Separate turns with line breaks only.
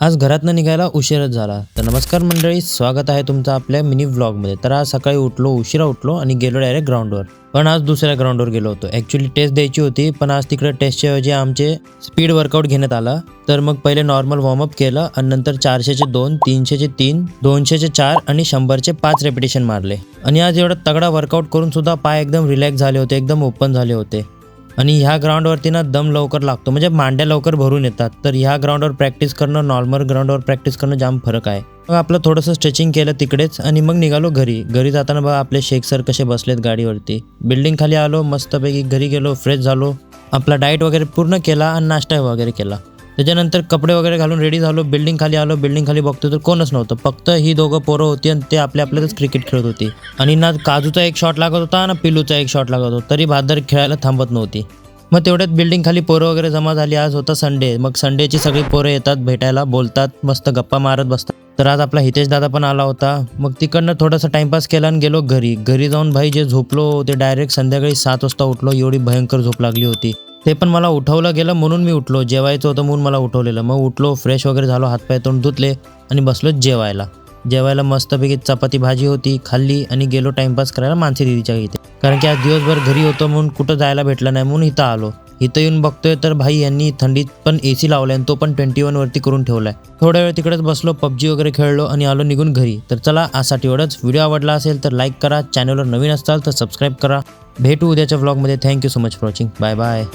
आज घरातनं निघायला उशीरच झाला. तर नमस्कार मंडळी, स्वागत आहे तुमचं आपल्या मिनी व्लॉगमध्ये. तर आज सकाळी उशिरा उठलो आणि गेलो डायरेक्ट ग्राउंडवर. पण आज दुसऱ्या ग्राउंडवर गेलो होतो. ॲक्च्युली टेस्ट द्यायची होती, पण आज तिकडे टेस्टच्या ऐवजी आमचे स्पीड वर्कआउट घेण्यात आला. तर मग पहिले नॉर्मल वॉर्मअप केलं आणि नंतर 400चे 2, 300चे 3, 200चे 4 आणि 100चे 5 रेपिटेशन मारले. आणि आज एवढा तगडा वर्कआउट करून सुद्धा पाय एकदम रिलॅक्स झाले होते, एकदम ओपन झाले होते. आणि ह्या ग्राउंडवरती ना दम लवकर लागतो, म्हणजे मांड्या लवकर भरून येतात. तर ह्या ग्राउंडवर प्रॅक्टिस करणं, नॉर्मल ग्राउंडवर प्रॅक्टिस करणं जाम फरक आहे. मग आपलं थोडंसं स्ट्रेचिंग केलं तिकडेच आणि मग निघालो घरी. घरी जाताना बघा आपले शेख सर कसे बसलेत गाडीवरती. बिल्डिंग खाली आलो, मस्तपैकी घरी गेलो, फ्रेश झालो, आपला डाएट वगैरे पूर्ण केला आणि नाश्ता वगैरे केला. त्याच्यानंतर कपडे वगैरे घालून रेडी झालो. बिल्डिंग खाली आलो. बिल्डिंग खाली बघतो तर कोणच नव्हतं, फक्त ही दोघं पोरं होती आणि ते आपल्यातच क्रिकेट खेळत होती. आणि ना काजूचा एक शॉट लागत होता ना पिलूचा एक शॉट लागत होता, तरी बहादर खेळायला थांबत नव्हती. मग तेवढ्यात बिल्डिंग खाली पोरं वगैरे जमा झाली. आज होता संडे, मग संडेची सगळी पोरं येतात भेटायला, बोलतात, मस्त गप्पा मारत बसतात. तर आज आपला हितेश दादा पण आला होता. मग तिकडनं थोडासा टाइमपास केला आणि गेलो घरी. घरी जाऊन भाई जे झोपलो ते डायरेक्ट संध्याकाळी 7 वाजता उठलो. एवढी भयंकर झोप लागली होती. ते पण मला उठवलं गेलं म्हणून मी उठलो. जेवायचं होतं म्हणून मला उठवलेलं. मग उठलो, फ्रेश वगैरे झालो, हातपाय तोंड धुतले आणि बसलो जेवायला मस्तपैकी चपाती भाजी होती, खाल्ली आणि गेलो टाइमपास करायला मानसी दीदीच्या इथे. कारण की आज दिवसभर घरी होतो म्हणून कुठं जायला भेटलं नाही, म्हणून इथं आलो. इथं येऊन बघतोय तर भाई यांनी थंडीत पण AC लावलाय आणि तो पण 21 वरती करून ठेवलाय. थोड्या वेळ तिकडेच बसलो, PUBG वगैरे खेळलो आणि आलो निघून घरी. तर चला, आजसाठी एवढंच. व्हिडिओ आवडला असेल तर लाईक करा, चॅनलवर नवीन असाल तर सबस्क्राईब करा. भेटू उद्याच्या व्लॉगमध्ये. Thank you so much for watching. Bye bye.